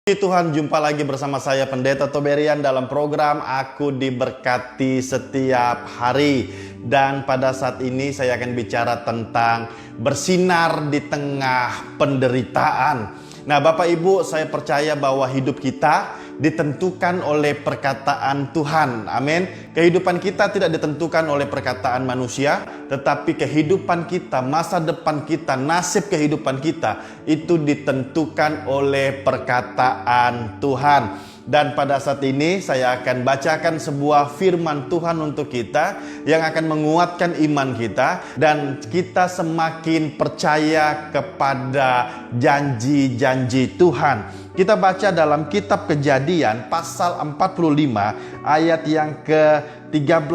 Puji Tuhan, jumpa lagi bersama saya Pendeta Toberian dalam program Aku Diberkati Setiap Hari. Dan pada saat ini saya akan bicara tentang bersinar di tengah penderitaan. Nah, Bapak Ibu, saya percaya bahwa hidup kita ditentukan oleh perkataan Tuhan. Amin. Kehidupan kita tidak ditentukan oleh perkataan manusia, tetapi kehidupan kita, masa depan kita, nasib kehidupan kita itu ditentukan oleh perkataan Tuhan. Dan pada saat ini saya akan bacakan sebuah firman Tuhan untuk kita yang akan menguatkan iman kita dan kita semakin percaya kepada janji-janji Tuhan. Kita baca dalam kitab Kejadian pasal 45 ayat yang ke-13.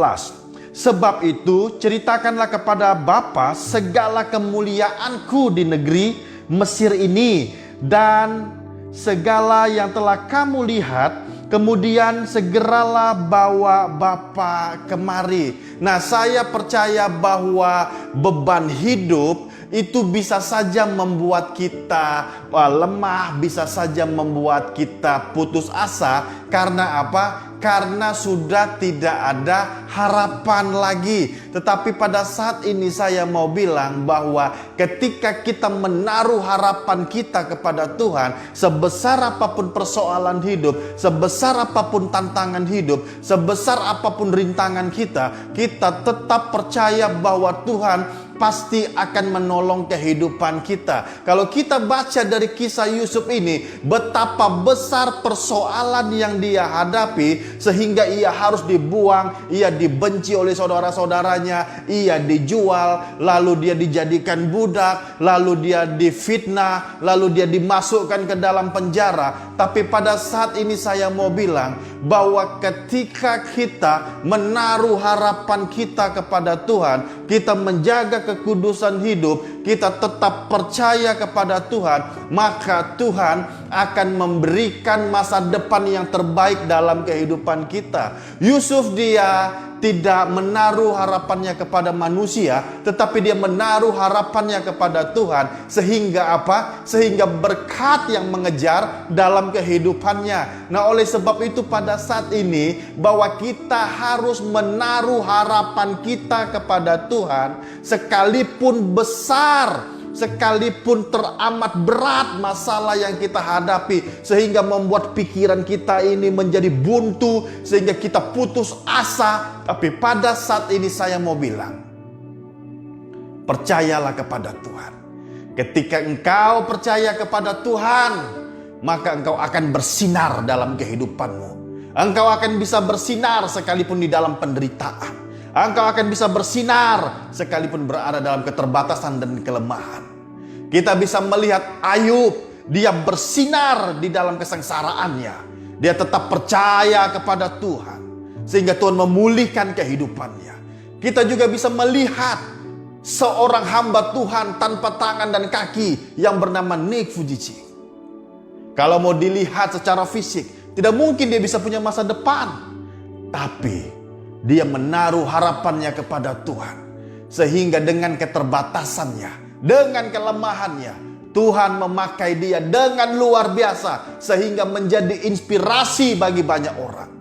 Sebab itu ceritakanlah kepada Bapa segala kemuliaanku di negeri Mesir ini dan segala yang telah kamu lihat, kemudian segeralah bawa Bapa kemari. Nah, saya percaya bahwa beban hidup itu bisa saja membuat kita lemah, bisa saja membuat kita putus asa. Karena apa? Karena sudah tidak ada harapan lagi. Tetapi pada saat ini saya mau bilang bahwa ketika kita menaruh harapan kita kepada Tuhan, sebesar apapun persoalan hidup, sebesar apapun tantangan hidup, sebesar apapun rintangan kita, kita tetap percaya bahwa Tuhan pasti akan menolong kehidupan kita. Kalau kita baca dari kisah Yusuf ini, betapa besar persoalan yang dia hadapi sehingga ia harus dibuang, ia dibenci oleh saudara-saudaranya, ia dijual, lalu dia dijadikan budak, lalu dia difitnah, lalu dia dimasukkan ke dalam penjara. Tapi pada saat ini saya mau bilang bahwa ketika kita menaruh harapan kita kepada Tuhan, kita menjaga kekudusan hidup, kita tetap percaya kepada Tuhan, maka Tuhan akan memberikan masa depan yang terbaik dalam kehidupan kita. Yusuf dia tidak menaruh harapannya kepada manusia, tetapi dia menaruh harapannya kepada Tuhan. Sehingga apa? Sehingga berkat yang mengejar dalam kehidupannya. Nah, oleh sebab itu pada saat ini bahwa kita harus menaruh harapan kita kepada Tuhan, sekalipun besar, sekalipun teramat berat masalah yang kita hadapi, sehingga membuat pikiran kita ini menjadi buntu, sehingga kita putus asa. Tapi pada saat ini saya mau bilang, percayalah kepada Tuhan. Ketika engkau percaya kepada Tuhan, maka engkau akan bersinar dalam kehidupanmu. Engkau akan bisa bersinar sekalipun di dalam penderitaan. Engkau akan bisa bersinar sekalipun berada dalam keterbatasan dan kelemahan. Kita bisa melihat Ayub, dia bersinar di dalam kesengsaraannya. Dia tetap percaya kepada Tuhan, sehingga Tuhan memulihkan kehidupannya. Kita juga bisa melihat seorang hamba Tuhan tanpa tangan dan kaki yang bernama Nick Fujitsu. Kalau mau dilihat secara fisik, tidak mungkin dia bisa punya masa depan. Tapi dia menaruh harapannya kepada Tuhan, sehingga dengan keterbatasannya, dengan kelemahannya, Tuhan memakai dia dengan luar biasa, sehingga menjadi inspirasi bagi banyak orang.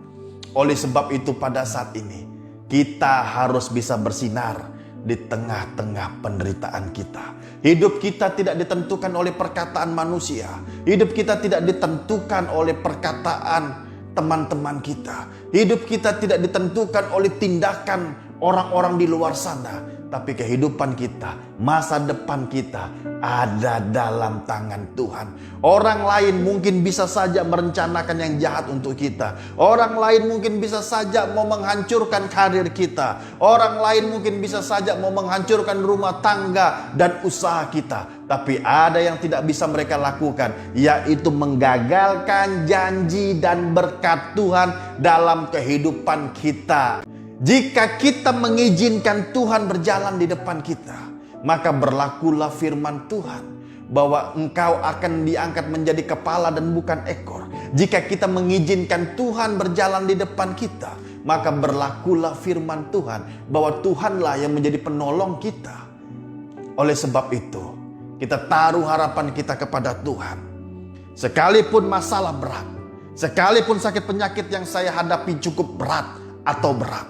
Oleh sebab itu pada saat ini kita harus bisa bersinar di tengah-tengah penderitaan kita. Hidup kita tidak ditentukan oleh perkataan manusia. Hidup kita tidak ditentukan oleh perkataan teman-teman kita. Hidup kita tidak ditentukan oleh tindakan orang-orang di luar sana. Tapi kehidupan kita, masa depan kita ada dalam tangan Tuhan. Orang lain mungkin bisa saja merencanakan yang jahat untuk kita. Orang lain mungkin bisa saja mau menghancurkan karir kita. Orang lain mungkin bisa saja mau menghancurkan rumah tangga dan usaha kita. Tapi ada yang tidak bisa mereka lakukan, yaitu menggagalkan janji dan berkat Tuhan dalam kehidupan kita. Jika kita mengizinkan Tuhan berjalan di depan kita, maka berlakulah firman Tuhan bahwa engkau akan diangkat menjadi kepala dan bukan ekor. Jika kita mengizinkan Tuhan berjalan di depan kita, maka berlakulah firman Tuhan bahwa Tuhanlah yang menjadi penolong kita. Oleh sebab itu, kita taruh harapan kita kepada Tuhan. Sekalipun masalah berat, sekalipun sakit penyakit yang saya hadapi cukup berat atau berat,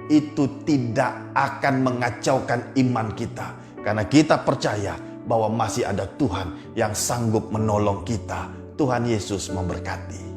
itu tidak akan mengacaukan iman kita. Karena kita percaya bahwa masih ada Tuhan yang sanggup menolong kita. Tuhan Yesus memberkati.